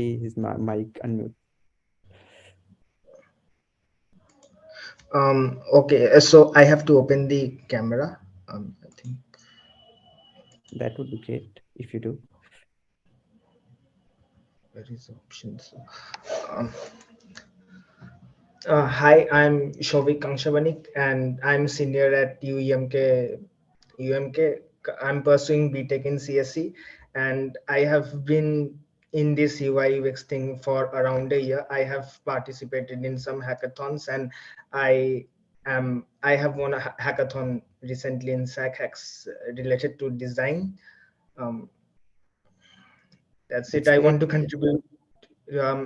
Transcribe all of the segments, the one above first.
his mic unmute. Okay, so I have to open the camera. I think. That would be great if you do. Where is the options? Um, Hi, I'm Shovik Kangshabanik, and I'm senior at UEMK. UMK. I'm pursuing BTech in CSC, and I have been in this UI UX thing for around a year. I have participated in some hackathons, and I I have won a hackathon recently in SAC Hacks related to design. Um, that's it. That's I want great. to contribute.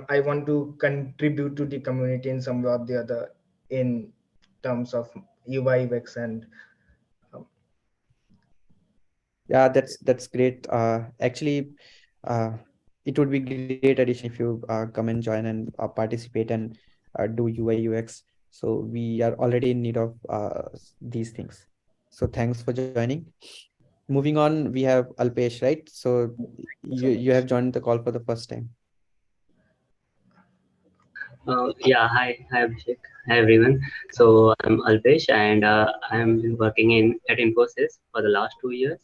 I want to contribute to the community in some way or the other in terms of UI UX and um, Yeah, that's great. Actually, uh, it would be great addition if you come and join and participate and do UI UX. So we are already in need of these things. So thanks for joining. Moving on, we have Alpesh, right? So so you have much. joined the call for the first time. Yeah, hi Abhishek, hi everyone. So I'm Alpesh, and I'm been working in at Infosys for the last 2 years,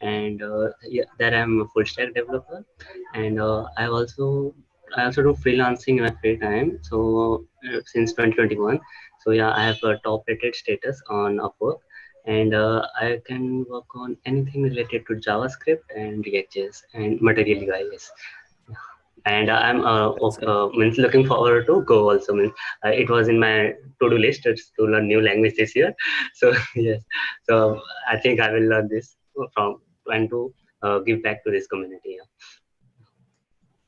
and yeah, there I'm a full stack developer, and I also do freelancing in my free time. So since 2021, so yeah, I have a top rated status on Upwork, and I can work on anything related to JavaScript and React.js and Material UI and I'm That's great. means looking forward to go also means it was in my to-do list to learn new language this year. So yes, so I think I will learn this from and to give back to this community.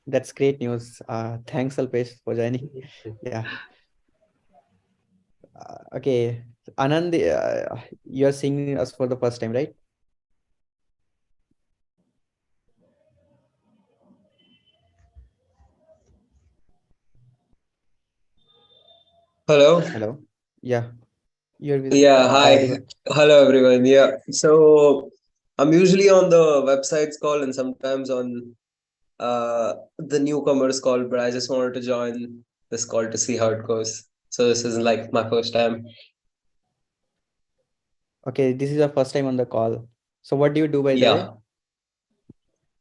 That's great news. Thanks, Alpesh, for joining. Yeah. Okay. Anand, you're seeing us for the first time, right? Hello. Hello. Yeah. You're with Yeah, hi. audible. Hello, everyone. Yeah. So I'm usually on the websites call and sometimes on the newcomers call, but I just wanted to join this call to see how it goes. So this is like my first time. Okay, this is your first time on the call. So what do you do, by the way?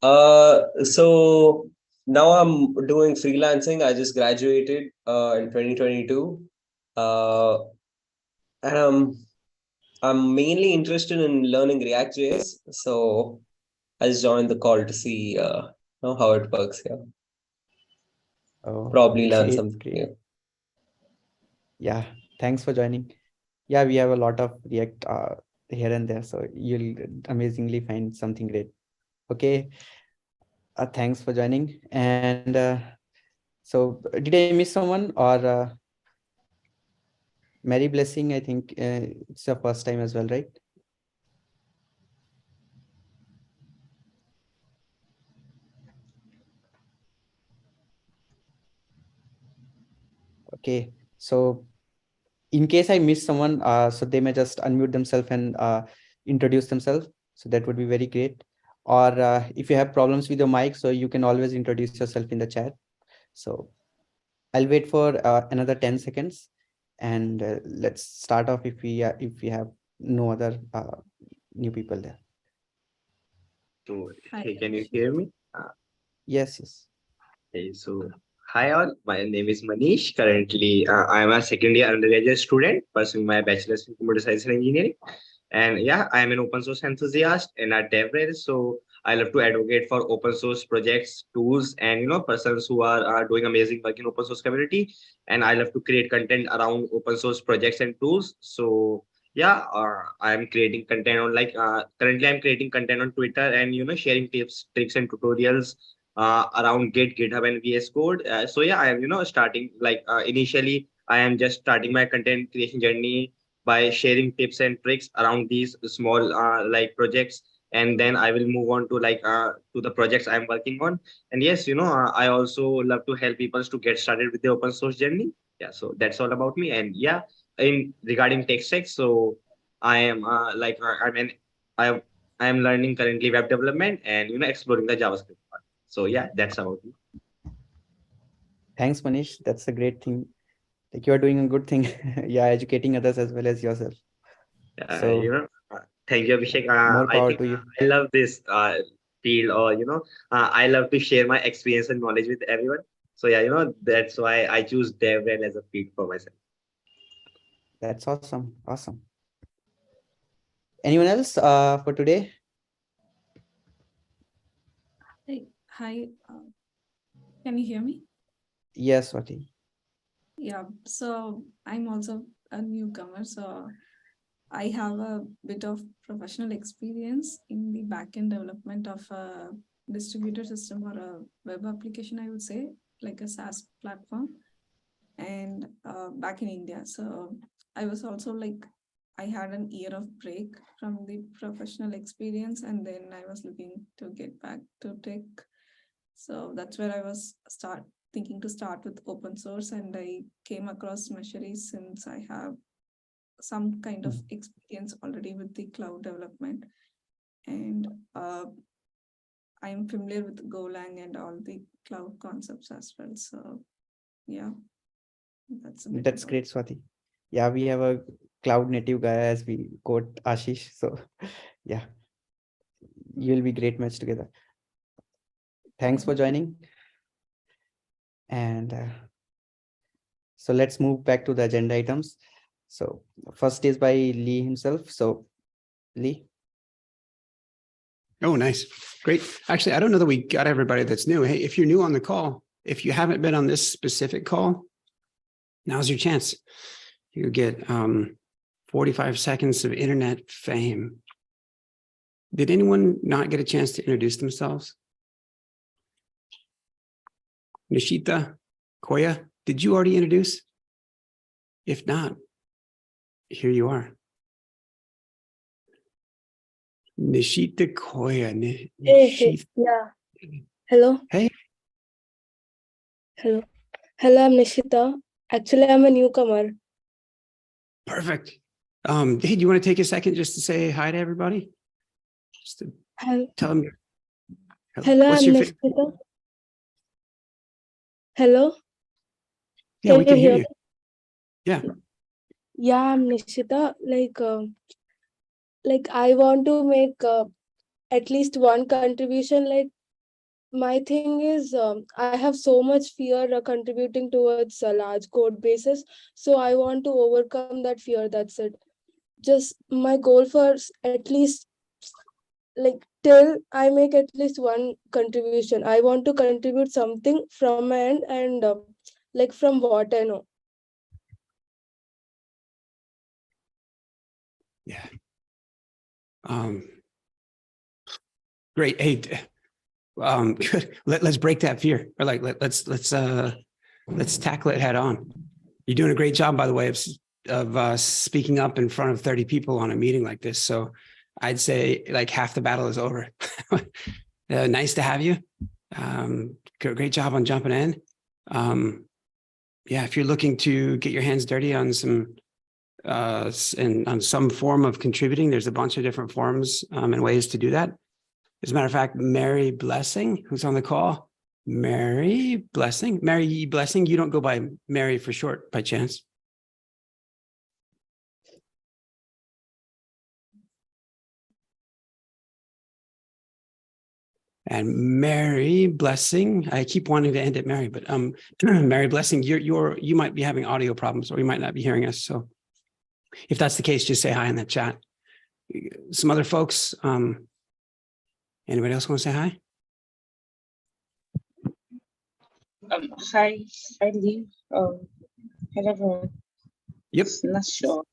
Yeah. So now I'm doing freelancing. I just graduated in 2022. Uh, and I'm mainly interested in learning React.js. So I just joined the call to see how it works. Yeah, Oh, probably learn great, something great. new. Yeah, thanks for joining. Yeah, we have a lot of React here and there, so you'll amazingly find something great. Okay, thanks for joining. And so, did I miss someone or Mary Blessing? I think it's your first time as well, right? Okay, so in case I miss someone, so they may just unmute themselves and introduce themselves. So that would be very great. Or if you have problems with your mic, so you can always introduce yourself in the chat. So I'll wait for another 10 seconds and let's start off if we have no other new people there. So, Hi, hey, can you Abhishek. hear me? Yes, yes. Hey, so hi all. My name is Manish. Currently, I am a second year undergraduate student pursuing my bachelor's in computer science and engineering. And yeah, I am an open source enthusiast and a DevRel. So I love to advocate for open source projects, tools, and persons who are doing amazing work in open source community. And I love to create content around open source projects and tools. So yeah, I'm creating content on currently I'm creating content on Twitter and sharing tips, tricks, and tutorials around Git, GitHub, and VS Code. So yeah, I am starting initially I am just starting my content creation journey by sharing tips and tricks around these small projects, and then I will move on to to the projects I'm working on. And yes, I also love to help people to get started with the open source journey. Yeah, so that's all about me. And yeah, in regarding tech stack, so I am I I am learning currently web development and exploring the JavaScript part. So yeah, that's about me. Thanks, Manish. That's a great thing. Like you are doing a good thing. Yeah, educating others as well as yourself. So Thank you, Abhishek. more I power think to you. I love this field, or I love to share my experience and knowledge with everyone. So yeah, that's why I choose DevRel as a field for myself. That's awesome. Awesome. Anyone else for today? Hey, hi. Can you hear me? Yes, Swati. Yeah. So I'm also a newcomer. So I have a bit of professional experience in the backend development of a distributed system or a web application, I would say, like a SaaS platform, and back in India. So I was also like, I had an year of break from the professional experience, and then I was looking to get back to tech. So that's where I was thinking to start with open source, and I came across Meshery since I have some kind of experience already with the cloud development, and I'm familiar with Golang and all the cloud concepts as well. So yeah, that's a bit That's about. great, Swati. Yeah, we have a cloud native guy as we quote Ashish. So yeah, you'll be great match together. Thanks for joining. And so let's move back to the agenda items. So first is by Lee himself. So Lee. Oh, nice. Great. Actually, I don't know that we got everybody that's new. Hey, if you're new on the call, if you haven't been on this specific call, now's your chance. You get 45 seconds of internet fame. Did anyone not get a chance to introduce themselves? Nishita, Koya, did you already introduce? If not, here you are. Nishita Koya. Hey, yeah. Hello. Hey. Hello. Hello, I'm Nishita. Actually, I'm a newcomer. Perfect. Hey, do you want to take a second just to say hi to everybody? Just to tell them. Hello, What's I'm your favorite? Nishita. Hello. Yeah, we can hear you. Me? Yeah. Yeah, I'm Nishita. Like I want to make at least one contribution. Like my thing is, I have so much fear contributing towards large code bases. So I want to overcome that fear. That's it. Just my goal for at least like till I make at least one contribution. I want to contribute something from my end and like from what I know. Yeah. Great. Hey, good. Let's break that fear. Or like let's tackle it head on. You're doing a great job, by the way, of speaking up in front of 30 people on a meeting like this. So I'd say like half the battle is over. Nice to have you. Great job on jumping in. Yeah, if you're looking to get your hands dirty on some on some form of contributing, there's a bunch of different forms and ways to do that. As a matter of fact, Mary Blessing, who's on the call, Mary Blessing, you don't go by Mary for short by chance? And Mary Blessing, I keep wanting to end at Mary, but Mary Blessing, you might be having audio problems or you might not be hearing us. So if that's the case, just say hi in the chat. Some other folks, anybody else want to say hi? Hi, Lee. Hello, everyone. Yep. Not sure.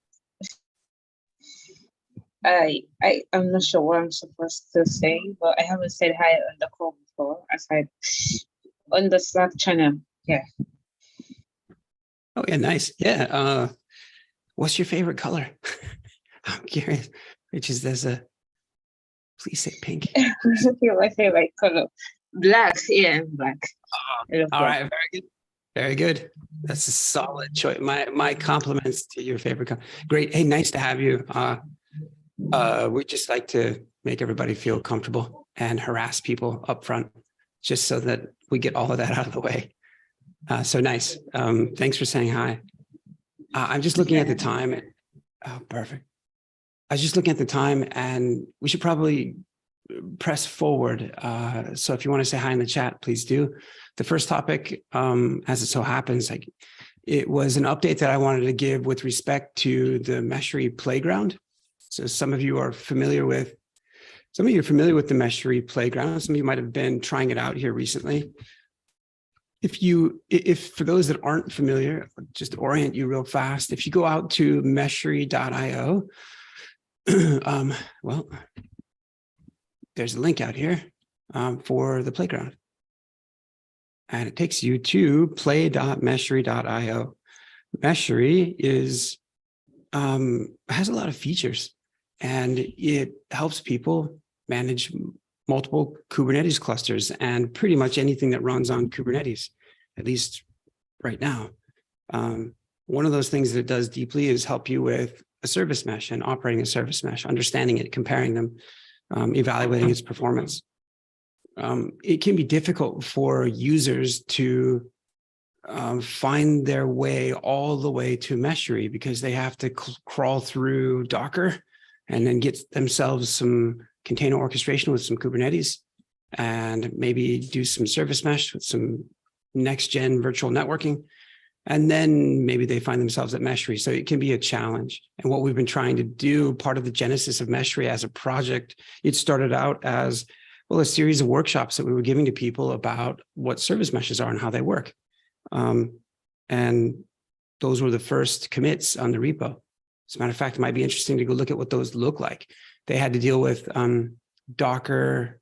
I'm not sure what I'm supposed to say, but I haven't said hi on the call before. Aside on the Slack channel. Yeah. Oh yeah, nice. Yeah. What's your favorite color? I'm curious. Which is please say pink. My favorite color. Black. Yeah, black. All right, very good. Very good. That's a solid choice. My compliments to your favorite color. Great. Hey, nice to have you. We just like to make everybody feel comfortable and harass people up front, just so that we get all of that out of the way. So nice. Thanks for saying hi. I'm just looking at the time. Oh, perfect. I was just looking at the time, and we should probably press forward. So if you want to say hi in the chat, please do. The first topic, as it so happens, it was an update that I wanted to give with respect to the Meshery playground. So some of you are familiar with the Meshery playground. Some of you might have been trying it out here recently. If for those that aren't familiar, just orient you real fast. If you go out to meshery.io, well, there's a link out here for the playground. And it takes you to play.meshery.io. Meshery has a lot of features, and it helps people manage multiple Kubernetes clusters and pretty much anything that runs on Kubernetes, at least right now. One of those things that it does deeply is help you with a service mesh and operating a service mesh, understanding it, comparing them, evaluating its performance. It can be difficult for users to find their way all the way to Meshery because they have to crawl through Docker and then get themselves some container orchestration with some Kubernetes and maybe do some service mesh with some next-gen virtual networking. And then maybe they find themselves at Meshery. So it can be a challenge. And what we've been trying to do, part of the genesis of Meshery as a project, it started out as, well, a series of workshops that we were giving to people about what service meshes are and how they work. And those were the first commits on the repo. As a matter of fact, it might be interesting to go look at what those look like. They had to deal with Docker.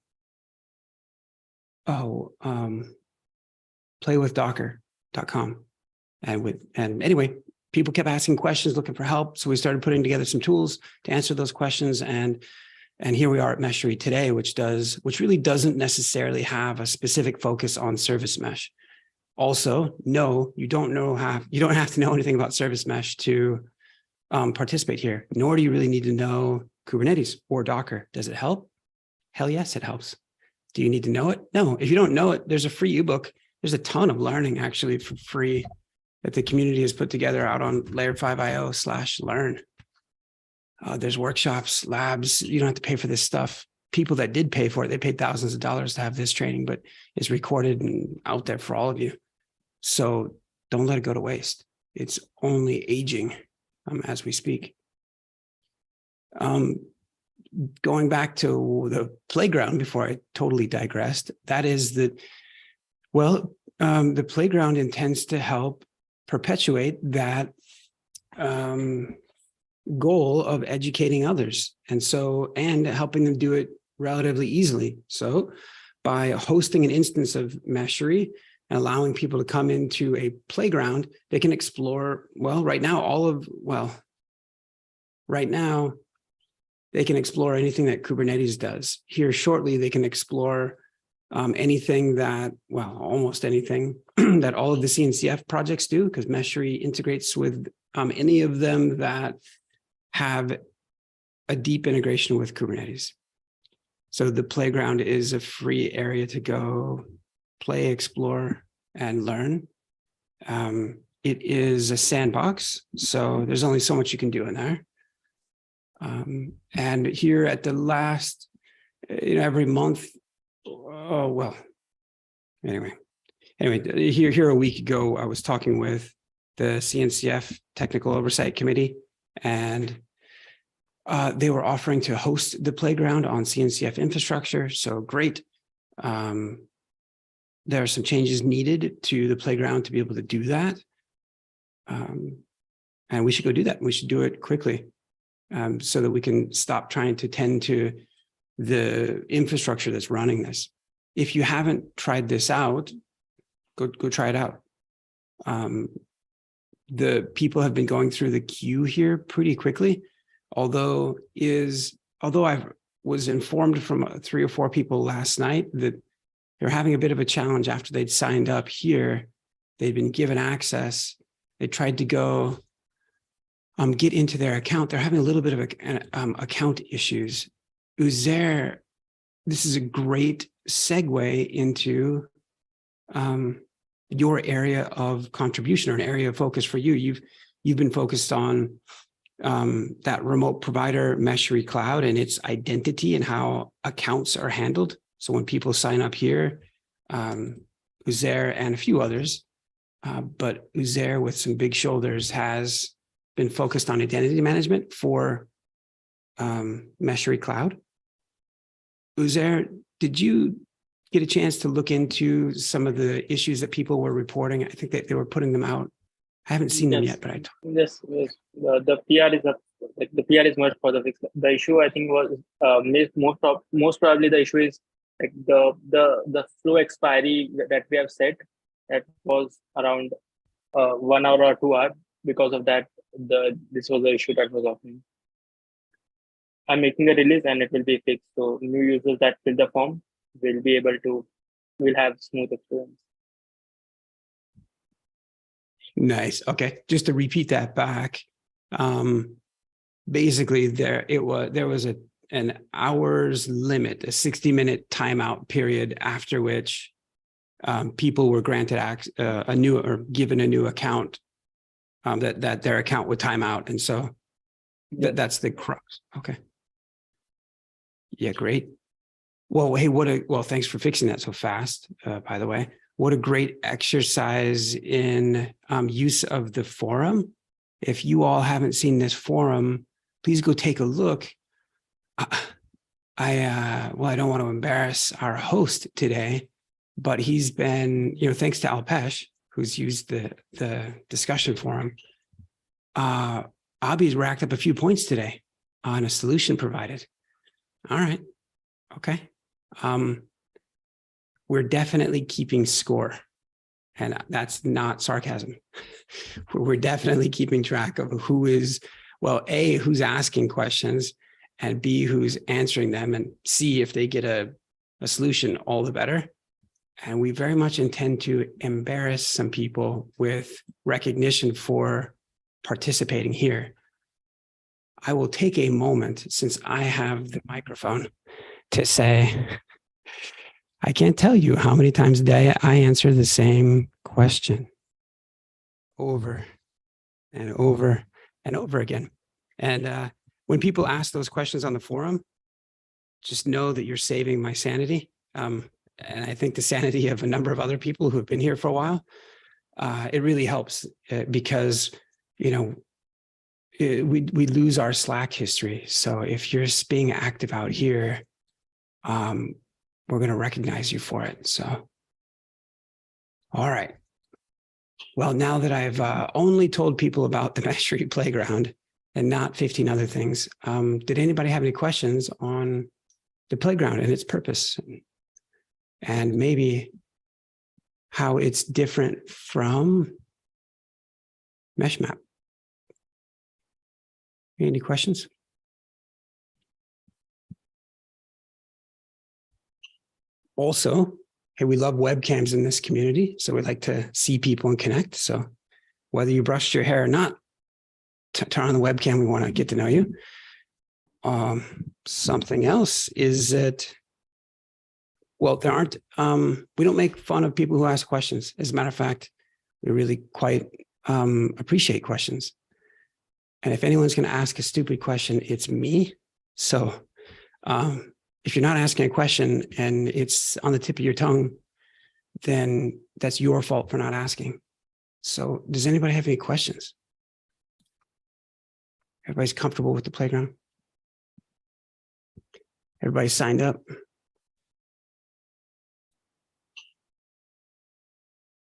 Playwithdocker.com. And anyway, people kept asking questions, looking for help. So we started putting together some tools to answer those questions. And here we are at Meshery today, which really doesn't necessarily have a specific focus on service mesh. Also, no, you don't have to know anything about service mesh to participate here, nor do you really need to know Kubernetes or Docker. Does it help? Hell yes, it helps. Do you need to know it? No, if you don't know it, there's a free ebook. There's a ton of learning actually for free that the community has put together out on layer5io/learn. There's workshops, labs. You don't have to pay for this stuff. People that did pay for it, they paid thousands of dollars to have this training, but it's recorded and out there for all of you. So don't let it go to waste. It's only aging as we speak. Going back to the playground before I totally digressed, that is that, well, the playground intends to help perpetuate that goal of educating others. And helping them do it relatively easily. So by hosting an instance of Meshery and allowing people to come into a playground, they can explore, right now, they can explore anything that Kubernetes does. Here shortly, they can explore anything that, almost anything that all of the CNCF projects do, because Meshery integrates with any of them that have a deep integration with Kubernetes. So the playground is a free area to go play, explore, and learn. It is a sandbox, so there's only so much you can do in there. And here at the last, every month, anyway, here a week ago, I was talking with the CNCF Technical Oversight Committee, and they were offering to host the playground on CNCF infrastructure. So great. There are some changes needed to the playground to be able to do that. And we should go do that. We should do it quickly so that we can stop trying to tend to the infrastructure that's running this. If you haven't tried this out, go try it out. The people have been going through the queue here pretty quickly, although I was informed from 3 or 4 people last night that they're having a bit of a challenge after they'd signed up here. They'd been given access. They tried to go get into their account. They're having a little bit of account issues. Uzair, this is a great segue into your area of contribution or an area of focus for you. You've been focused on that remote provider Meshery cloud and its identity and how accounts are handled. So when people sign up here, Uzair and a few others, but Uzair with some big shoulders has been focused on identity management for Meshery cloud. Uzair, did you get a chance to look into some of the issues that people were reporting? I think that they were putting them out. I haven't seen them yet, but yes. The PR is up. Like the PR is much further fixed. The issue I think was most probably the issue is like the flow expiry that we have set, that was around 1 hour or 2 hours. Because of that, this was the issue that was happening. I'm making a release and it will be fixed. So new users that fill the form will have smooth experience. Nice. Okay, just to repeat that back. Basically, there was an hour's limit, a 60-minute timeout period after which people were granted a new or given a new account that their account would time out, and so that's the crux. Okay. Yeah, great. Well, hey, thanks for fixing that so fast. By the way, what a great exercise in use of the forum. If you all haven't seen this forum, please go take a look. I don't want to embarrass our host today, but he's been, thanks to Alpesh, who's used the discussion forum. Abhi's racked up a few points today on a solution provided. All right. Okay. We're definitely keeping score, and that's not sarcasm. We're definitely keeping track of who is, well, A, who's asking questions, and B, who's answering them, and C, if they get a solution, all the better. And we very much intend to embarrass some people with recognition for participating here. I will take a moment, since I have the microphone, to say, I can't tell you how many times a day I answer the same question over and over and over again. And when people ask those questions on the forum, just know that you're saving my sanity. And I think the sanity of a number of other people who have been here for a while. It really helps because, we lose our Slack history. So if you're being active out here, we're going to recognize you for it. So, all right. Well, now that I've only told people about the Meshery playground and not 15 other things, did anybody have any questions on the playground and its purpose and maybe how it's different from MeshMap? Any questions? Also, hey, we love webcams in this community, so we like to see people and connect. So whether you brushed your hair or not, turn on the webcam. We want to get to know you. Something else is that, well, there aren't, we don't make fun of people who ask questions. As a matter of fact, we really quite appreciate questions. And if anyone's going to ask a stupid question, it's me. So if you're not asking a question and it's on the tip of your tongue, then that's your fault for not asking. So does anybody have any questions? Everybody's comfortable with the playground? Everybody signed up?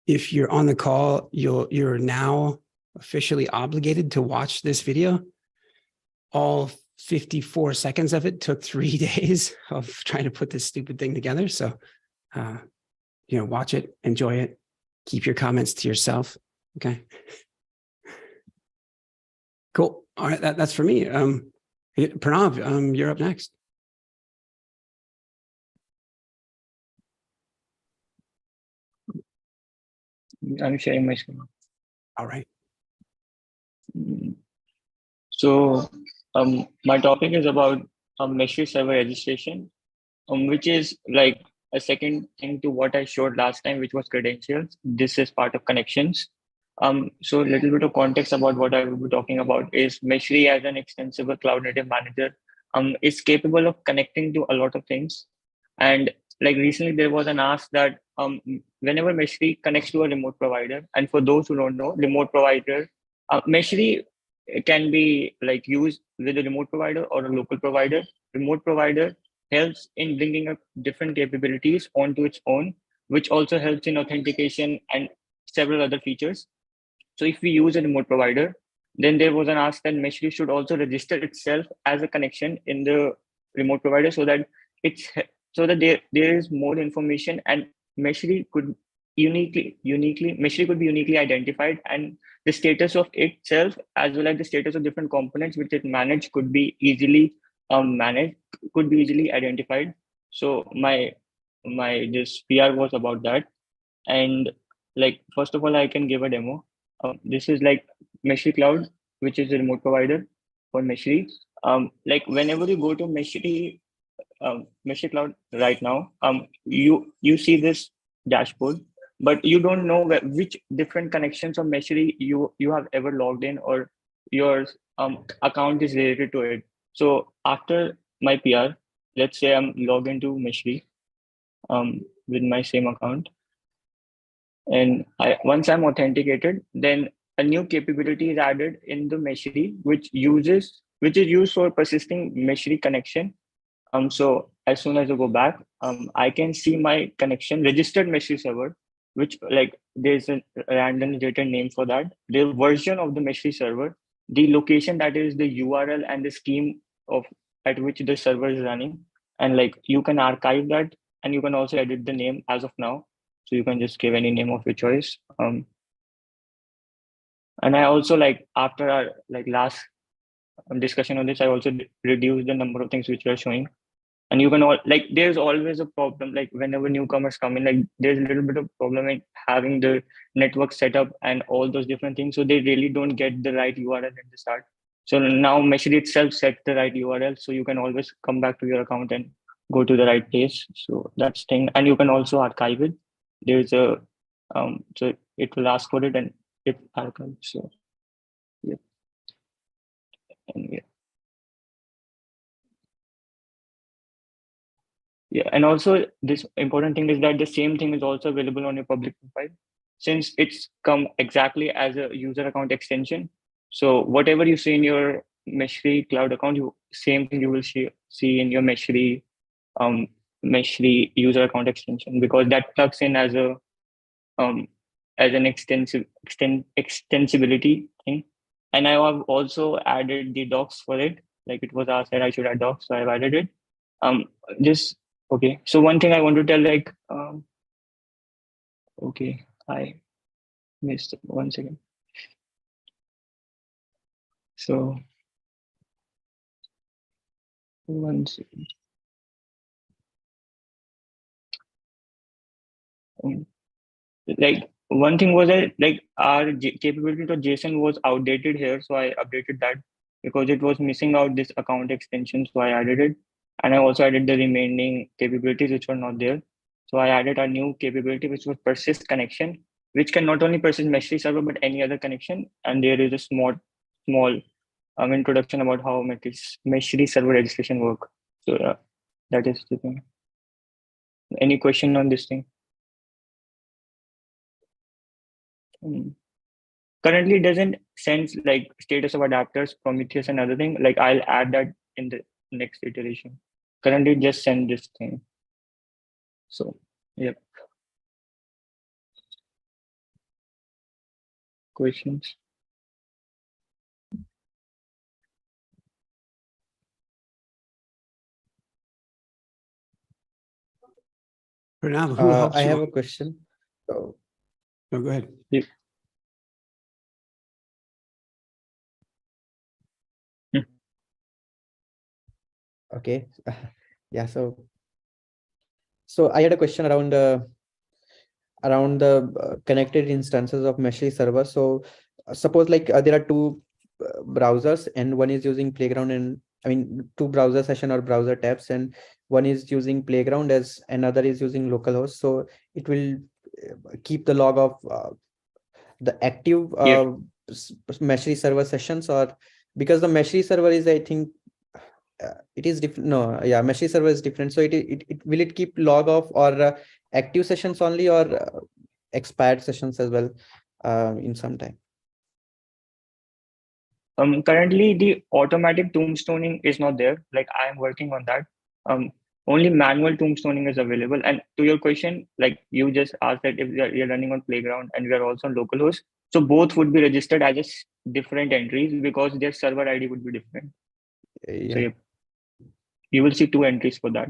If you're on the call, you're now officially obligated to watch this video. All 54 seconds of it took 3 days of trying to put this stupid thing together. So, watch it, enjoy it, keep your comments to yourself. Okay. Cool. All right. That's for me. Pranav, you're up next. I'm sharing my screen. All right. So my topic is about Meshery server registration, which is like a second thing to what I showed last time, which was credentials. This is part of connections. So a little bit of context about what I will be talking about is Meshery as an extensible cloud native manager is capable of connecting to a lot of things. And like recently there was an ask that whenever Meshery connects to a remote provider, and for those who don't know, remote provider, Meshery can be like used with a remote provider or a local provider. Remote provider helps in bringing up different capabilities onto its own, which also helps in authentication and several other features. So if we use a remote provider, then there was an ask that Meshery should also register itself as a connection in the remote provider so that it's so that there is more information and Meshery could Meshery could be uniquely identified, and the status of itself as well as the status of different components which it managed could be easily managed, could be easily identified. So my this PR was about that. And like first of all, I can give a demo. This is like Meshery Cloud, which is a remote provider for Meshery. Like whenever you go to Meshery Cloud right now, you see this dashboard, but you don't know which different connections of Meshery you have ever logged in or your account is related to it. So after my PR, let's say I'm logged into Meshery with my same account. And once I'm authenticated, then a new capability is added in the Meshery, which is used for persisting Meshery connection. So as soon as I go back, I can see my connection, registered Meshery server, which like there's a random generated name for that. The version of the Meshery server, the location, that is the URL and the scheme of at which the server is running, and like you can archive that, and you can also edit the name as of now. So you can just give any name of your choice. And I also like after our like last discussion on this, I also reduced the number of things which we are showing. And you can all like there's always a problem like whenever newcomers come in, like there's a little bit of problem in having the network set up and all those different things. So they really don't get the right URL at the start. So now Meshery itself set the right URL, so you can always come back to your account and go to the right place. So that's thing. And you can also archive it. There's a so it will ask for it and it archives. So yeah. And yeah. Yeah, and also this important thing is that the same thing is also available on your public profile, since it's come exactly as a user account extension. So whatever you see in your Meshery cloud account, same thing you will see in your Meshery user account extension, because that plugs in um, as an extensibility thing. And I have also added the docs for it. Like it was asked that I should add docs, so I've added it. Just okay. So one thing I want to tell, like, okay, I missed 1 second. So 1 second. Like one thing was that like our capability to JSON was outdated here, so I updated that because it was missing out this account extension, so I added it. And I also added the remaining capabilities which were not there. So I added a new capability which was persist connection, which can not only persist Meshery server but any other connection. And there is a small introduction about how Meshery server registration work. So yeah, that is the thing. Any question on this thing? Currently, it doesn't sense like status of adapters, Prometheus, and other thing. Like I'll add that in the next iteration. Currently, it just send this thing. So, yep. Questions? Pranav, who helps I you? have a question. So, No, go ahead. Yep. okay. Yeah. So I had a question around the connected instances of Meshery server. So suppose like there are two browsers and one is using Playground and I mean, two browser session or browser tabs, and one is using Playground as another is using localhost. So it will keep the log of the active Meshery server sessions, or because the Meshery server is, I think, it is different. No, yeah, Meshery server is different. So it will it keep log of or active sessions only, or expired sessions as well in some time? Currently, the automatic tombstoning is not there. Like I am working on that. Only manual tombstoning is available. And to your question, like you just asked that if you're running on Playground and we are also on localhost, so both would be registered as just different entries because their server ID would be different. So Yeah. you will see two entries for that.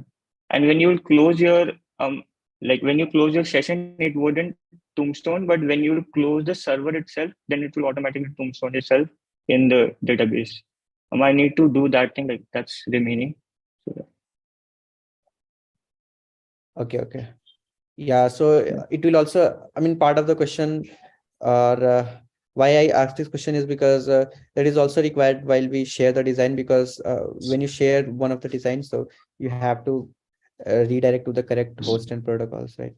And when you close your when you close your session, it wouldn't tombstone, but when you close the server itself, then it will automatically tombstone itself in the database. I need to do that thing, like that's remaining. So, Okay. Yeah, so it will also, I mean, part of the question, or why I asked this question is because that is also required while we share the design, because when you share one of the designs, so you have to redirect to the correct host and protocols, right?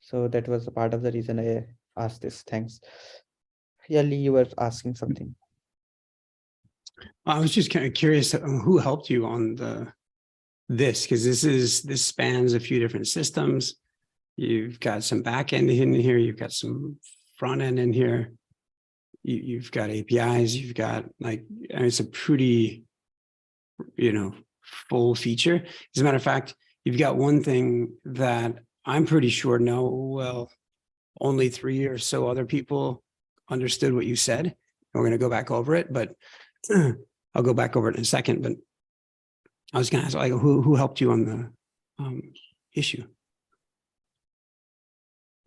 So that was a part of the reason I asked this. Thanks. Yeah, Lee, you were asking something. I was just kind of curious who helped you on this, because this spans a few different systems. You've got some back end in here, you've got some front end in here, you've got APIs, you've got like, I mean, it's a pretty, full feature. As a matter of fact, you've got one thing that I'm pretty sure only 3 or so other people understood what you said. And we're going to go back over it, but I'll go back over it in a second. But I was going to ask, like, who helped you on the issue?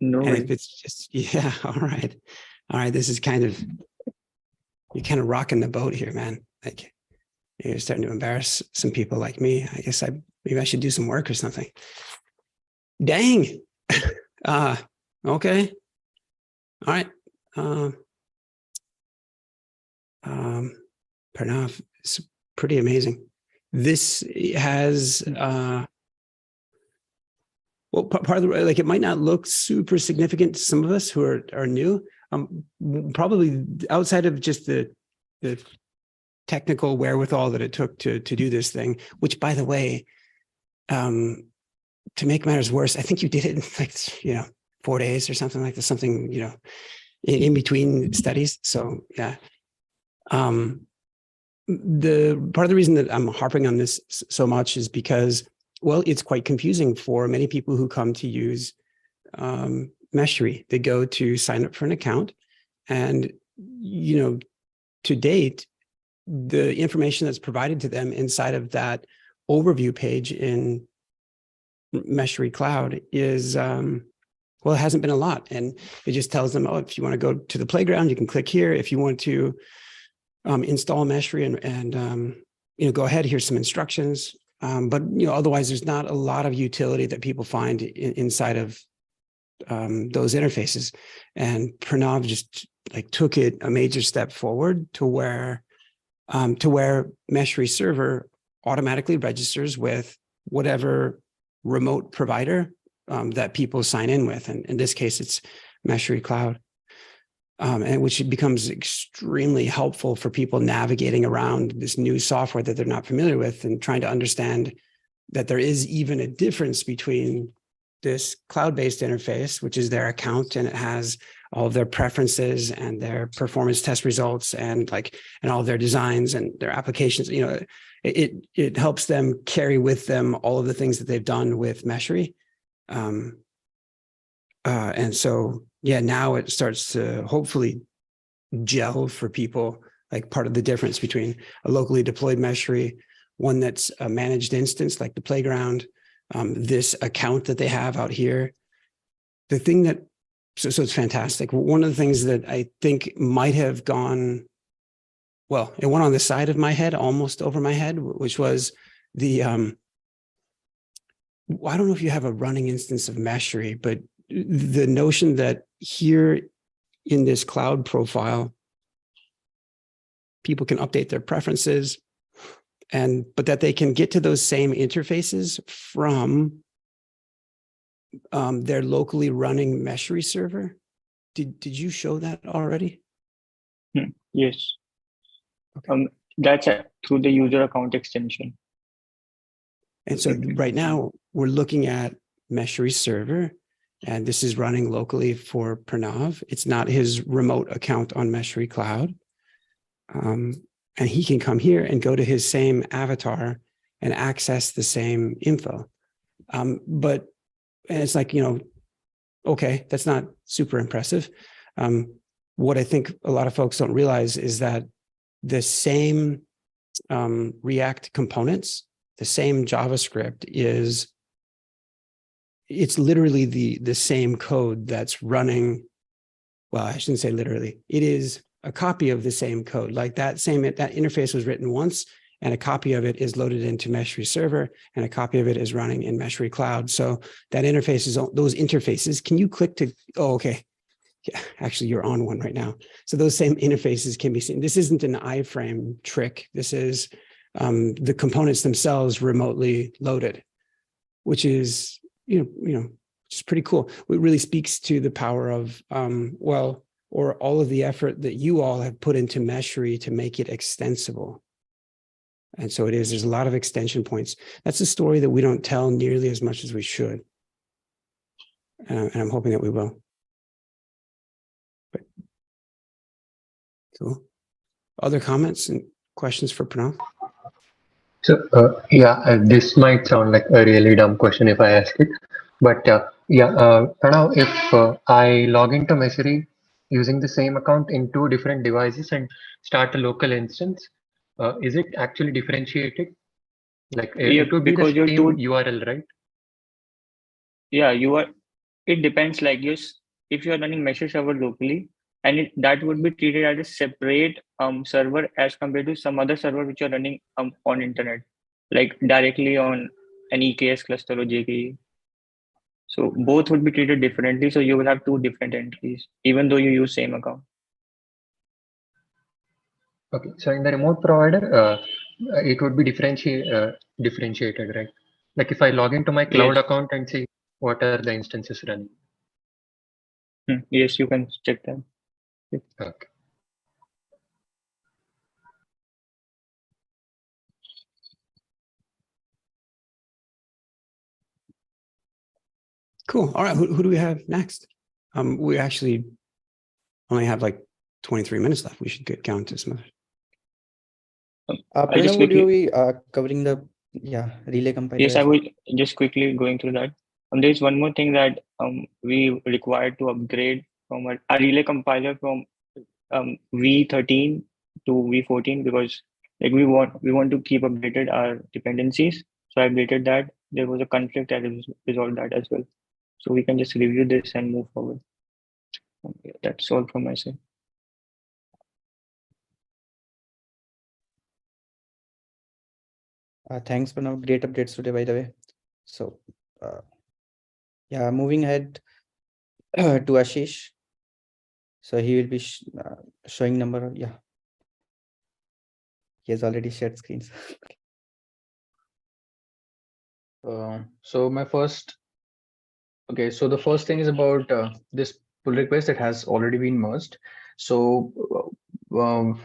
no, and if it's just, yeah, all right. This is you're kind of rocking the boat here, man. Like, you're starting to embarrass some people like me. I guess maybe I should do some work or something. Dang. Okay. All right. Pranav, it's pretty amazing. This has well, part of the, like, it might not look super significant to some of us who are new. Probably outside of just the technical wherewithal that it took to do this thing, which, by the way, to make matters worse, I think you did it in like 4 days or something like this, something in between studies. So yeah, the part of the reason that I'm harping on this so much is because, well, it's quite confusing for many people who come to use Meshery. They go to sign up for an account, and to date, the information that's provided to them inside of that overview page in Meshery Cloud is well, it hasn't been a lot, and it just tells them, oh, if you want to go to the playground, you can click here. If you want to install Meshery and go ahead, here's some instructions. But otherwise, there's not a lot of utility that people find inside of those interfaces. And Pranav just took it a major step forward to where Meshery server automatically registers with whatever remote provider that people sign in with. And in this case, it's Meshery Cloud. And which becomes extremely helpful for people navigating around this new software that they're not familiar with and trying to understand that there is even a difference between this cloud-based interface, which is their account, and it has all of their preferences and their performance test results and all of their designs and their applications. It helps them carry with them all of the things that they've done with Meshery. And so, yeah, now it starts to hopefully gel for people, like part of the difference between a locally deployed Meshery, one that's a managed instance like the playground, this account that they have out here. The thing that, so it's fantastic. One of the things that I think might have gone, well, it went on the side of my head, almost over my head, which was the, I don't know if you have a running instance of Meshery, but the notion that here in this cloud profile, people can update their preferences but that they can get to those same interfaces from their locally running Meshery server. Did you show that already? Yes. Okay. That's through the user account extension. And so right now we're looking at Meshery server, and this is running locally for Pranav. It's not his remote account on Meshery Cloud. And he can come here and go to his same avatar and access the same info. But it's like, okay, that's not super impressive. What I think a lot of folks don't realize is that the same React components, the same JavaScript it's literally the same code that's running. Well, I shouldn't say literally. It is a copy of the same code. Like that interface was written once, and a copy of it is loaded into Meshery server, and a copy of it is running in Meshery cloud. So that interface is those interfaces. Can you click to? Oh, okay. Yeah, actually, you're on one right now. So those same interfaces can be seen. This isn't an iframe trick. This is the components themselves remotely loaded, which is just pretty cool. It really speaks to the power of or all of the effort that you all have put into Meshery to make it extensible. And so there's a lot of extension points. That's a story that we don't tell nearly as much as we should. And I'm hoping that we will. But, cool. Other comments and questions for Pranav? So, this might sound like a really dumb question if I ask it. But Pranav, if I log into Meshery using the same account in 2 different devices and start a local instance, is it actually differentiated? Like it would be the same URL, right? Yeah, it depends. Like if you are running Meshery server locally, and that would be treated as a separate server as compared to some other server which you're running on internet, like directly on an EKS cluster or JKE. So both would be treated differently. So you will have 2 different entries, even though you use same account. Okay, so in the remote provider, it would be differentiated, right? Like if I log into my cloud account and see what are the instances running. Yes, you can check them. Okay. Cool. All right. Who do we have next? We actually only have like 23 minutes left. We should get down to some others. Pranav, would you be covering the relay compiler? Yes, I will just quickly going through that. There is one more thing that we required to upgrade from our relay compiler from V13 to V14 because like we want to keep updated our dependencies. So I updated that. There was a conflict. I resolved that as well. So we can just review this and move forward. That's all from my side. Thanks, Pranav. Great updates today, by the way. So, moving ahead to Ashish. So he will be showing number. Yeah, he has already shared screens. So my first. Okay, so the first thing is about this pull request that has already been merged. So, let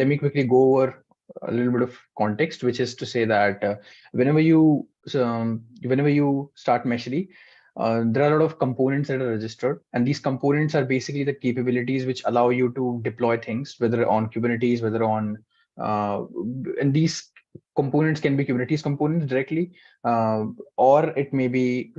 me quickly go over a little bit of context, which is to say that whenever you start Meshery, there are a lot of components that are registered, and these components are basically the capabilities which allow you to deploy things, whether on Kubernetes, whether on and these components can be Kubernetes components directly, or it may be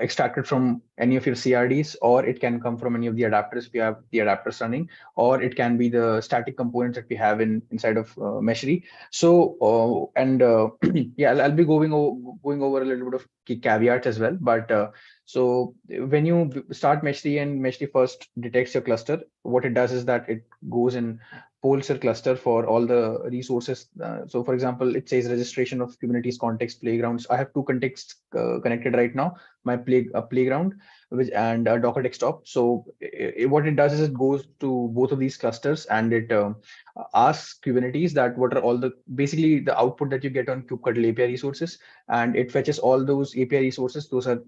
extracted from any of your CRDs, or it can come from any of the adapters if you have the adapters running, or it can be the static components that we have inside of Meshery. So, I'll be going over a little bit of caveats as well. But so when you start Meshery and Meshery first detects your cluster, what it does is that it goes and Polster cluster for all the resources. So for example, it says registration of Kubernetes context playgrounds. I have two contexts connected right now, my playground which and a Docker desktop. So what it does is it goes to both of these clusters and it asks Kubernetes that what are all the basically the output that you get on kubectl API resources, and it fetches all those API resources. Those are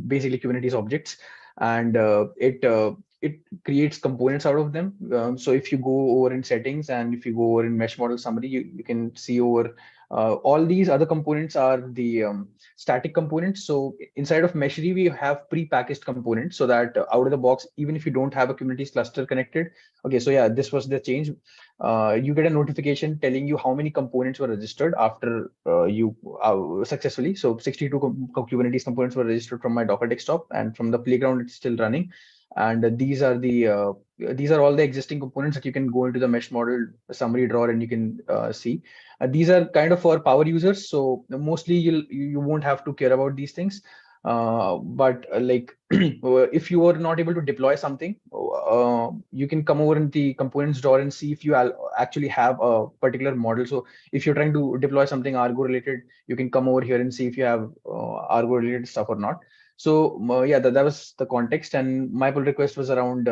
basically Kubernetes objects, and it creates components out of them. So if you go over in settings and if you go over in mesh model summary, you can see over all these other components are the static components. So inside of Meshery, we have pre-packaged components so that out of the box, even if you don't have a Kubernetes cluster connected, okay, so yeah, this was the change. You get a notification telling you how many components were registered after you successfully. So 62 Kubernetes components were registered from my Docker desktop, and from the playground, it's still running. And these are all the existing components that you can go into the mesh model summary drawer and you can see. These are kind of for power users, so mostly you won't have to care about these things. But like if you are not able to deploy something, you can come over in the components drawer and see if you actually have a particular model. So if you're trying to deploy something Argo related, you can come over here and see if you have Argo related stuff or not. So yeah, that was the context, and my pull request was around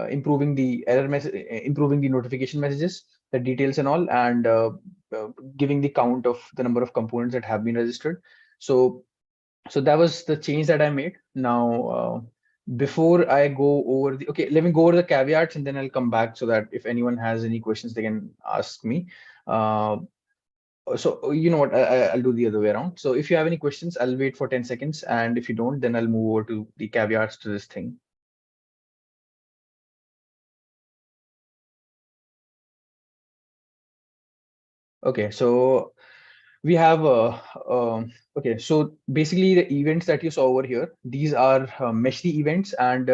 improving the error message, improving the notification messages, the details and all, and giving the count of the number of components that have been registered. So that was the change that I made. Now, before I go over the, okay, let me go over the caveats and then I'll come back so that if anyone has any questions, they can ask me. So you know what, I'll do the other way around. So if you have any questions, I'll wait for 10 seconds. And if you don't, then I'll move over to the caveats to this thing. Okay, so we have okay, so basically the events that you saw over here, these are Meshery events, and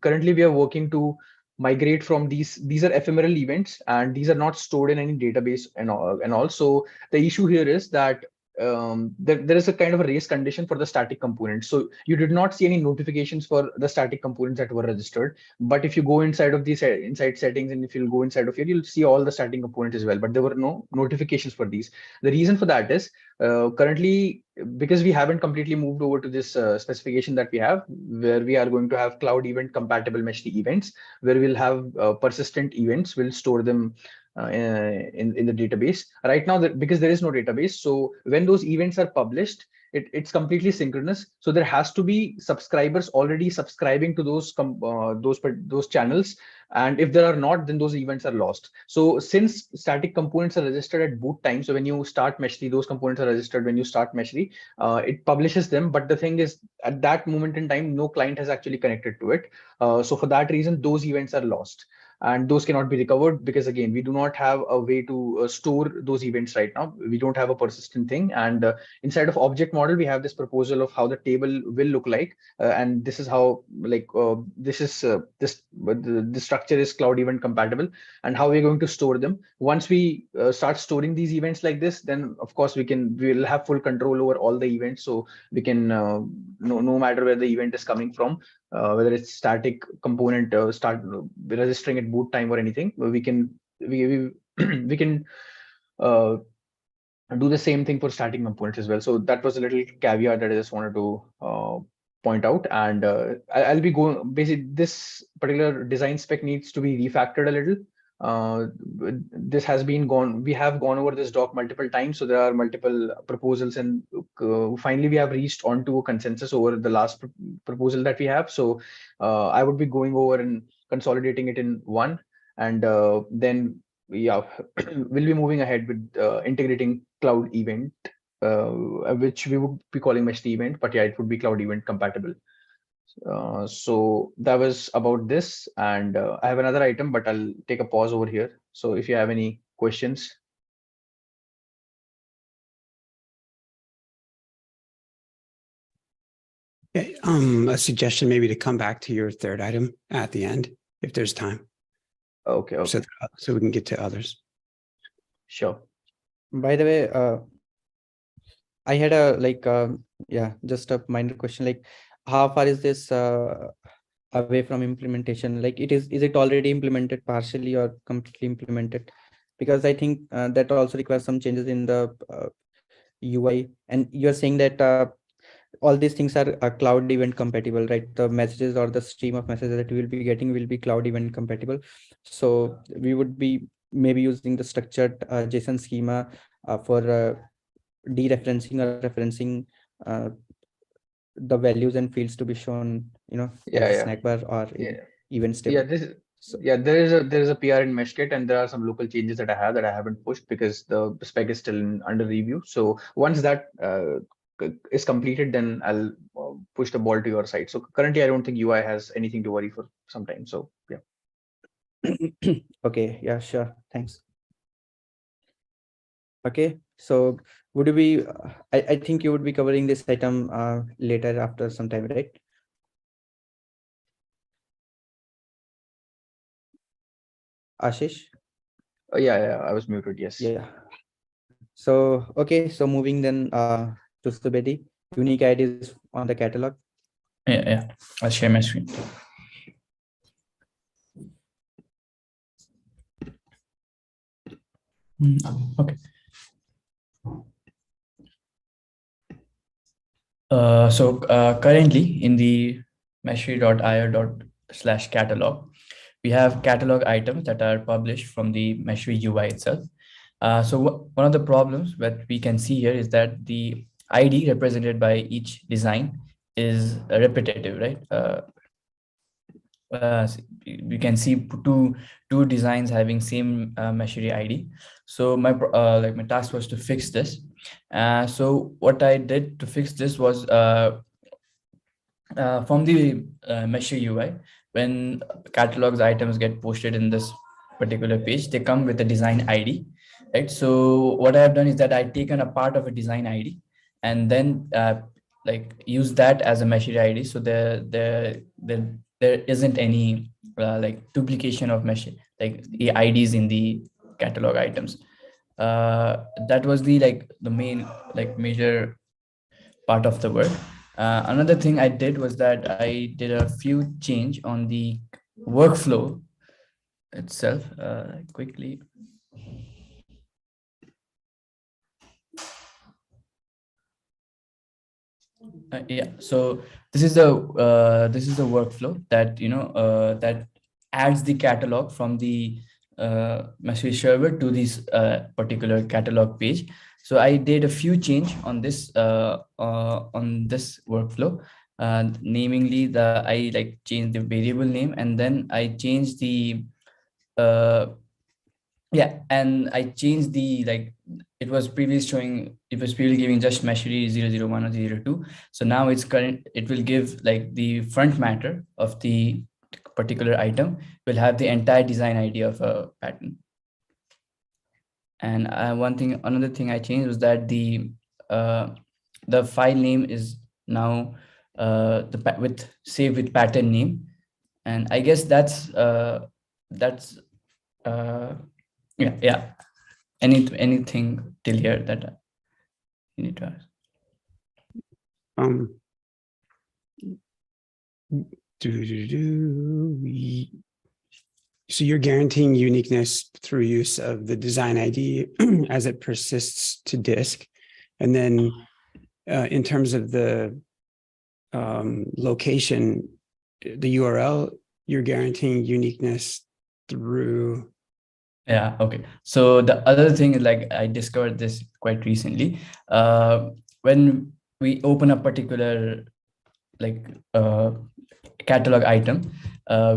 currently we are working to migrate from these are ephemeral events, and these are not stored in any database and all. So the issue here is that there is a kind of a race condition for the static components. So you did not see any notifications for the static components that were registered. But if you go inside of these inside settings, and if you'll go inside of here, you'll see all the static components as well. But there were no notifications for these. The reason for that is currently, because we haven't completely moved over to this specification that we have, where we are going to have cloud event compatible Meshery events, where we'll have persistent events. We'll store them in the database right now, that because there is no database. So when those events are published, it's completely synchronous. So there has to be subscribers already subscribing to those channels, and if there are not, then those events are lost. So since static components are registered at boot time, so when you start Meshery, those components are registered when you start Meshery, it publishes them. But the thing is, at that moment in time, no client has actually connected to it. So for that reason, those events are lost, and those cannot be recovered, because again, we do not have a way to store those events right now. We don't have a persistent thing. And inside of object model, we have this proposal of how the table will look like, and this is how, like, the structure is cloud event compatible, and how we're going to store them. Once we start storing these events like this, then of course we'll have full control over all the events. So we can no matter where the event is coming from, whether it's static component start registering at boot time or anything, we can we can do the same thing for static components as well. So that was a little caveat that I just wanted to point out. And I'll be going, basically this particular design spec needs to be refactored a little. This has been we have gone over this doc multiple times, so there are multiple proposals, and finally we have reached onto a consensus over the last proposal that we have. So I would be going over and consolidating it in one, and then yeah, we'll be moving ahead with integrating cloud event, which we would be calling Meshery event, but yeah, it would be cloud event compatible. So that was about this, and I have another item, but I'll take a pause over here. So if you have any questions. Okay, a suggestion maybe to come back to your third item at the end, if there's time. Okay. So we can get to others. Sure. By the way, I had a just a minor question, like how far is this away from implementation? Like is it already implemented partially or completely implemented? Because I think that also requires some changes in the UI. And you're saying that all these things are cloud event compatible, right? The messages or the stream of messages that we will be getting will be cloud event compatible. So we would be maybe using the structured JSON schema for dereferencing or referencing the values and fields to be shown, Yeah, as a yeah, snack bar or yeah, in events yeah. table. So There is a PR in Meshkit, and there are some local changes that I haven't pushed because the spec is still under review. So once that is completed, then I'll push the ball to your side. So currently, I don't think UI has anything to worry for some time. So yeah. okay, yeah, sure, thanks. Okay, so would you be I think you would be covering this item later after some time, right? Ashish? Yeah, yeah, I was muted. Yes. Yeah. So okay, so moving then to Subedi, unique IDs on the catalog. Yeah. I'll share my screen. Okay. So currently in the meshery.io/catalog, we have catalog items that are published from the Meshery UI itself. So one of the problems that we can see here is that the ID represented by each design is repetitive, right? We can see two designs having same Meshery ID. So my task was to fix this. So what I did to fix this was from the Meshery UI, when catalogs items get posted in this particular page, they come with a design ID, right? So what I have done is that I've taken a part of a design ID and then use that as a Meshery ID. So there isn't any duplication of the IDs in the catalog items. That was the main major part of the work. Another thing I did was that I did a few change on the workflow itself. Quickly. Yeah, so this is the workflow that that adds the catalog from the message server to this particular catalog page. So I did a few change on this workflow, namely I changed the variable name, and then I changed the uh, yeah, and I changed it was previously giving just Meshery 001 or 02. So now it will give the front matter of the particular item will have the entire design ID of a pattern. And another thing I changed was that the file name is now saved with pattern name. And I guess that's yeah. Anything till here that you need to ask? So you're guaranteeing uniqueness through use of the design ID as it persists to disk. And then in terms of the location, the URL, you're guaranteeing uniqueness through. Yeah, okay. So the other thing is I discovered this quite recently. When we open a particular catalog item,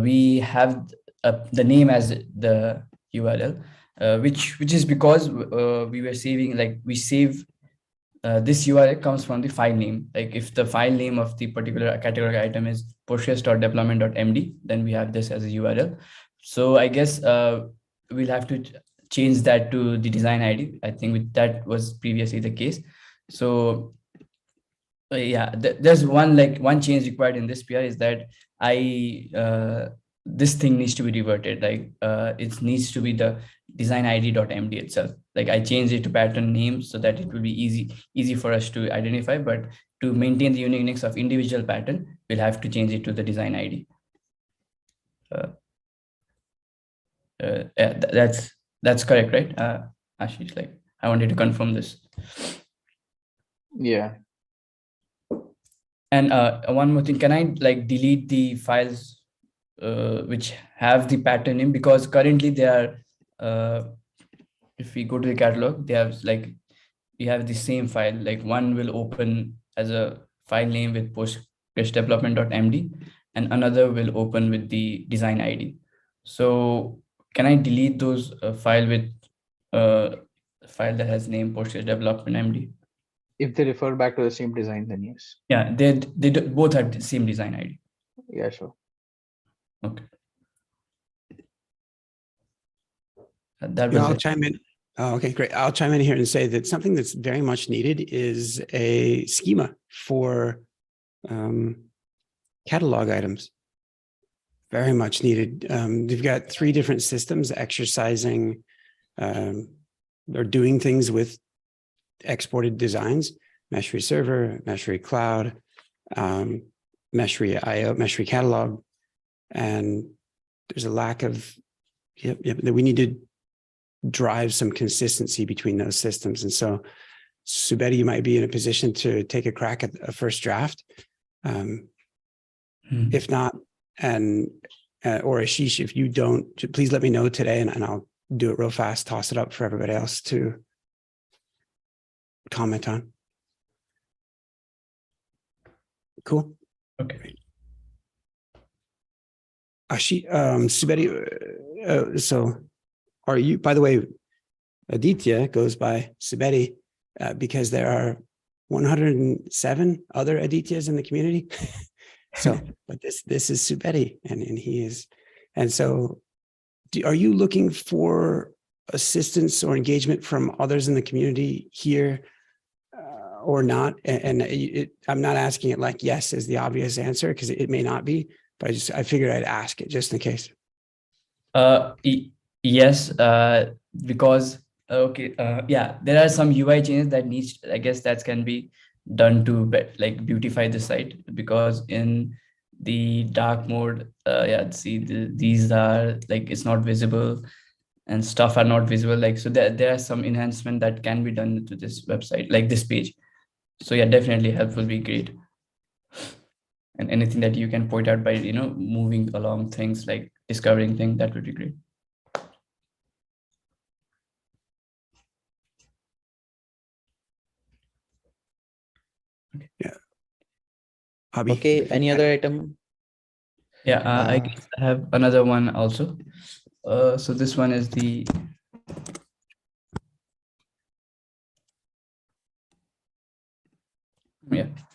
we have the name as the URL, which is because we were saving we save this URL comes from the file name. If the file name of the particular catalog item is postgres.deployment.md, then we have this as a URL. So I guess we'll have to change that to the design ID. I think that was previously the case. So yeah, there's one change required in this PR is that this thing needs to be reverted. It needs to be the design id.md itself. I changed it to pattern name so that it will be easy for us to identify, but to maintain the uniqueness of individual pattern, we'll have to change it to the design ID. Yeah, that's correct, right? Ashish, like I wanted to confirm this. Yeah. And one more thing, can I like delete the files which have the pattern name? Because currently they are, if we go to the catalog, they have like, we have the same file, like one will open as a file name with postgresdevelopment.md and another will open with the design ID. So can I delete those file with file that has name postgresdevelopment.md? If they refer back to the same design, then yes. Yeah, both have the same design ID. Yeah, sure. Okay. That Yeah, was I'll it. chime in. Oh, okay, great. I'll chime in here and say that something that's very much needed is a schema for catalog items. Very much needed. They've got 3 different systems exercising or doing things with exported designs: Meshery server, Meshery cloud, Meshery IO, Meshery catalog. And there's a lack of, that we need to drive some consistency between those systems. And so, Subedi, you might be in a position to take a crack at a first draft. If not, and or Ashish, if you don't, please let me know today, and I'll do it real fast, toss it up for everybody else to comment on. Cool. Okay. Ashish, Subedi, so are you, by the way, Aditya goes by Subedi because there are 107 other Adityas in the community. So, but this is Subedi, and he is, and so, are you looking for assistance or engagement from others in the community here, or not? And I'm not asking it like yes is the obvious answer, because it may not be, but I figured I'd ask it just in case. Yes, because okay, yeah, there are some UI changes that needs, I guess, that can be done to like beautify the site, because in the dark mode, yeah, see these are like, it's not visible and stuff are not visible, like, so there are some enhancement that can be done to this website, like this page. So yeah, definitely help will be great. And anything that you can point out by moving along things, like discovering things, that would be great. Yeah. Hobby. Okay, any other item? Yeah, I guess I have another one also. So this one is the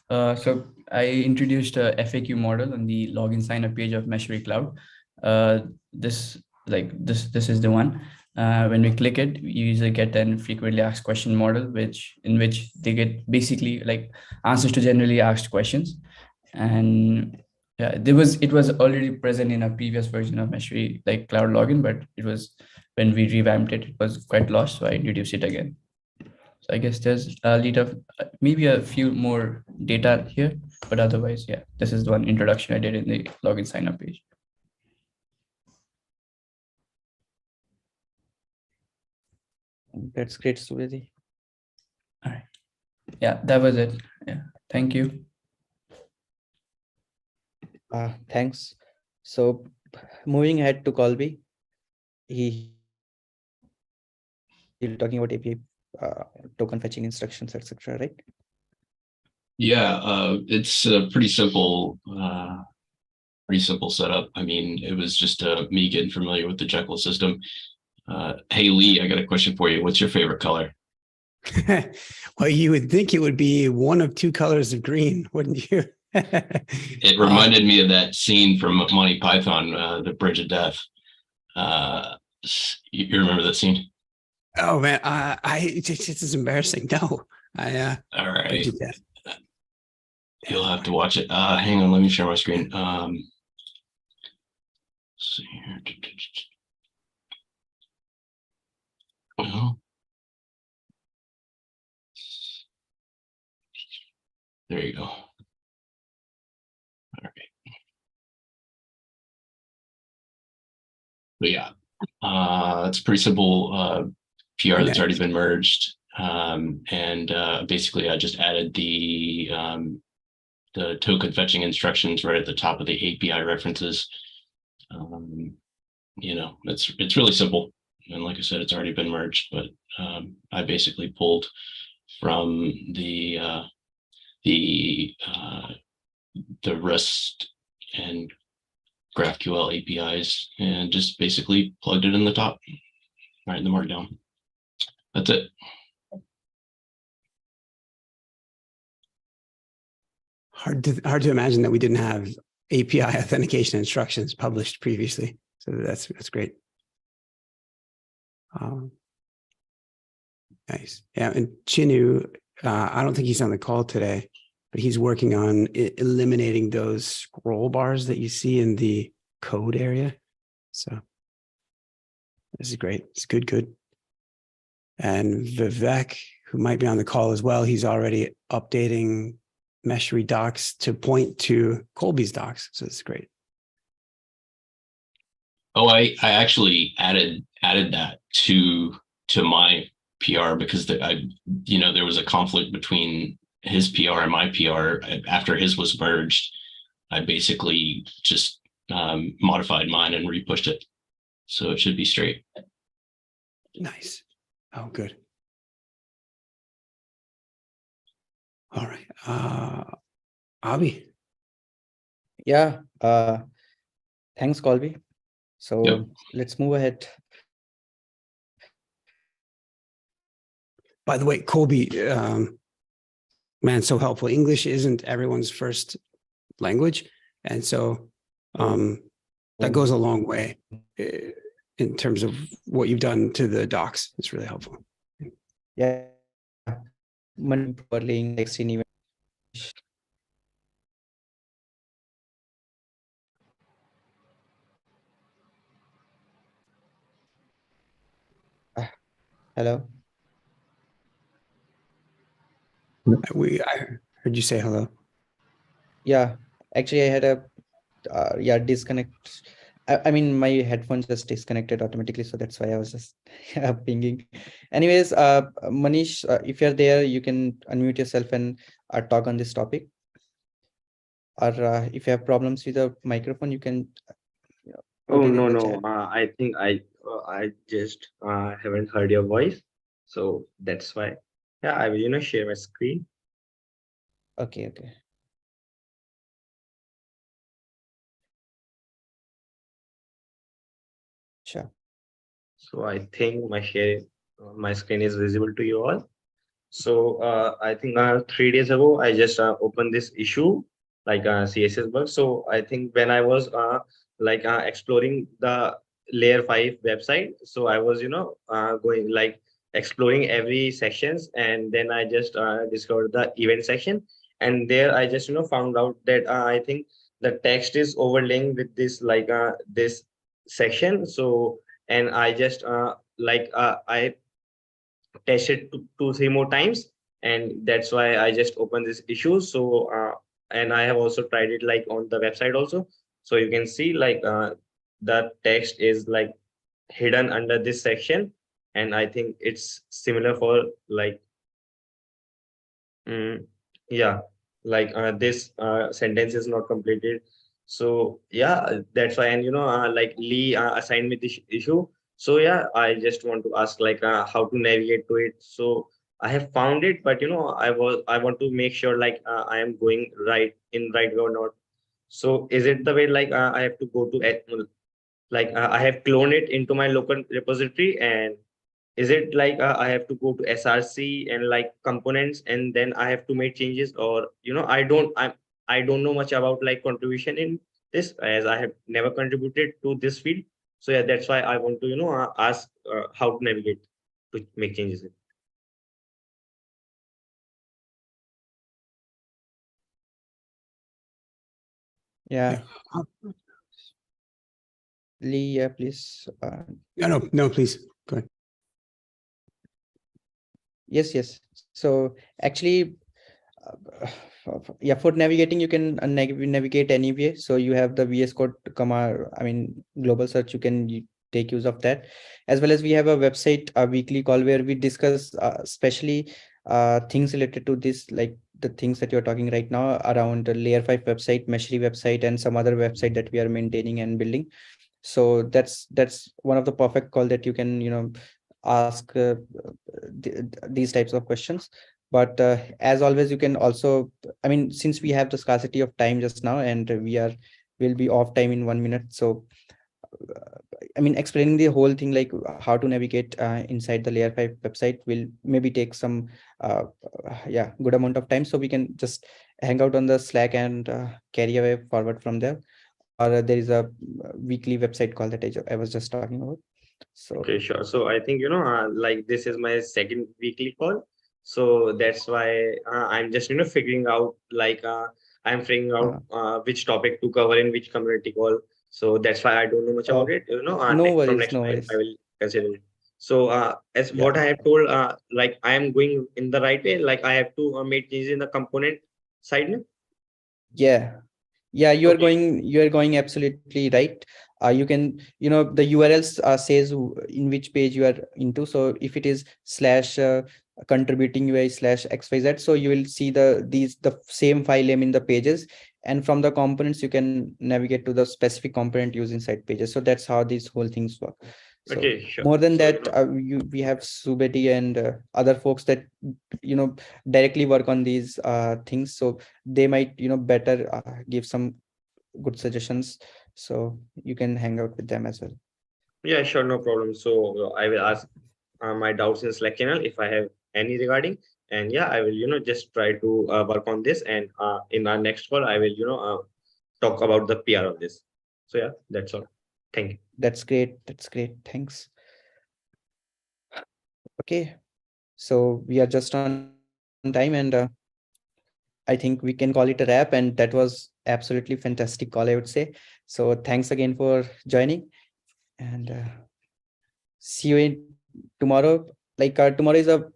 so I introduced a FAQ model on the login sign up page of Meshery Cloud. This is the one. When we click it, we usually get an frequently asked question model, in which they get basically like answers to generally asked questions. And yeah, it was already present in a previous version of Meshery, like Cloud Login, but it was, when we revamped it, it was quite lost, so I introduced it again. So I guess there's a little, maybe a few more data here, but otherwise, yeah, this is the one introduction I did in the login sign up page. That's great, Subedi. All right. Yeah, that was it. Yeah, thank you. Thanks. So moving ahead to Colby, he'll talking about API token fetching instructions, etc. Right? Yeah, it's a pretty simple setup. I mean, it was just me getting familiar with the Jekyll system. Hey Lee, I got a question for you. What's your favorite color? Well, you would think it would be one of 2 colors of green, wouldn't you? It reminded me of that scene from Monty Python, The Bridge of Death. You remember that scene? Oh man, it's embarrassing. No, all right. You'll have to watch it. Hang on, let me share my screen. Let's see here. Well, there you go. All right. So yeah, it's pretty simple PR that's already been merged. And basically I just added the token fetching instructions right at the top of the API references. You know, it's really simple. And like I said, it's already been merged, but I basically pulled from the REST and GraphQL APIs and just basically plugged it in the top, right in the markdown. That's it. Hard to imagine that we didn't have API authentication instructions published previously. So that's great. Nice. Yeah, and Chinu, I don't think he's on the call today, but he's working on eliminating those scroll bars that you see in the code area. So this is great. It's good. And Vivek, who might be on the call as well, he's already updating Meshery docs to point to Colby's docs. So it's great. Oh, I actually added that to my PR because there was a conflict between his PR and my PR. After his was merged, I basically just modified mine and repushed it. So it should be straight. Nice. Oh, good. All right. Avi. Yeah. Thanks, Colby. So Yep. Let's move ahead. By the way, Colby, man, so helpful. English isn't everyone's first language. And so that goes a long way in terms of what you've done to the docs. It's really helpful. Yeah. Properly indexed in even. Hello. I heard you say hello. Yeah, actually I had a disconnect. I mean, my headphones just disconnected automatically, so that's why I was just pinging. Anyways, Manish, if you're there, you can unmute yourself and talk on this topic. Or if you have problems with the microphone, you can Oh, put it in no, the no. chat. I think I just haven't heard your voice. So that's why. Yeah, I will, share my screen. Okay. Sure. So I think my screen is visible to you all. So I think 3 days ago, I just opened this issue like CSS bug. So I think when I was exploring the layer 5 website, so I was going like exploring every sections, and then I just discovered the event section, and there I just found out that I think the text is overlaying with this this section. So and I just I tested 2-3 more times, and that's why I just opened this issue. So and I have also tried it like on the website also. So you can see the text is like hidden under this section, and I think it's similar for yeah, this sentence is not completed. So yeah, that's why. And like Lee assigned me this issue. So yeah, I just want to ask how to navigate to it. So I have found it, but I want to make sure I am going right way or not. So is it the way I have to go to I have cloned it into my local repository, and is it I have to go to SRC and components, and then I have to make changes? Or I don't know much about contribution in this, as I have never contributed to this field. So yeah, that's why I want to ask how to navigate to make changes. Yeah. Lee, yeah, please. No, please go ahead. Yes. So actually, yeah, for navigating, you can navigate anyway. So you have the VS Code global search. You can take use of that. As well as we have a website, a weekly call where we discuss especially things related to this, like the things that you're talking right now around the layer 5 website, Meshery website, and some other website that we are maintaining and building. So that's one of the perfect call that you can ask these types of questions. But as always, you can also, I mean, since we have the scarcity of time just now, and we'll be off time in 1 minute, so I mean, explaining the whole thing, like how to navigate inside the layer 5 website, will maybe take some good amount of time. So we can just hang out on the Slack and carry away forward from there. Or there is a weekly website call that I was just talking about. So Okay, sure. So I think, like this is my second weekly call. So that's why I'm just, figuring out, like, I'm figuring out which topic to cover in which community call. So that's why I don't know much about it. no From worries, next no time, worries. I will consider it. So as Yeah. what I have told, like I am going in the right way, like I have to make changes in the component side now. Yeah, you are going absolutely right. You can, the URLs says in which page you are into. So if it is slash contributing UI slash XYZ, so you will see the same file name in the pages, and from the components you can navigate to the specific component used inside pages. So that's how these whole things work. So Okay, sure. more than So, that, we have Subeti and other folks that directly work on these things, so they might better give some good suggestions, so you can hang out with them as well. Yeah, sure, no problem. So I will ask my doubts in Slack channel if I have any regarding, and yeah, I will just try to work on this, and in our next call I will talk about the PR of this. So yeah, that's all. Thank you. That's great, thanks. Okay, so we are just on time, and I think we can call it a wrap, and that was absolutely fantastic call, I would say. So thanks again for joining, and see you in tomorrow. Like tomorrow is a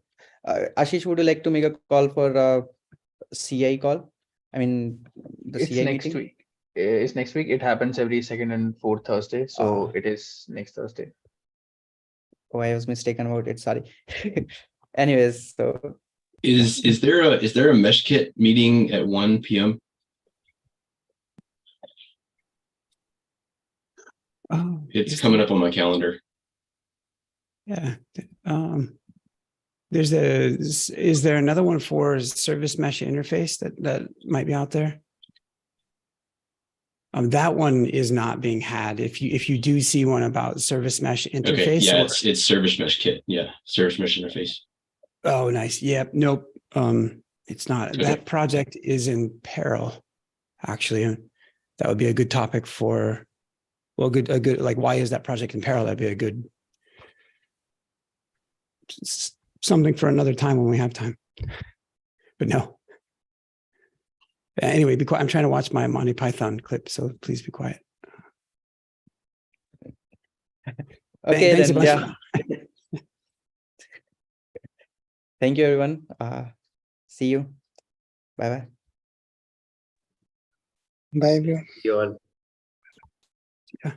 Ashish, would you like to make a call for CI call? I mean, the It's CI next meeting. week. It's next week. It happens every second and fourth Thursday. So it is next Thursday. Oh, I was mistaken about it. Sorry. Anyways, so Is there a mesh kit meeting at 1 p.m.? Oh, It's coming up on my calendar. Yeah. Is there another one for service mesh interface that might be out there? That one is not being had. If you do see one about service mesh interface, Okay, yeah, it's service mesh kit. Yeah, service mesh interface. Oh, nice. Yep. Nope. It's not. Okay. That project is in peril. Actually, that would be a good topic for. Well, a good like, why is that project in peril? That'd be a good something for another time when we have time. But no. Anyway, be quiet. I'm trying to watch my Monty Python clip, so please be quiet. Okay, Thanks then, a bunch. yeah. Thank you, everyone. See you. Bye-bye. Bye, everyone. You all. Yeah.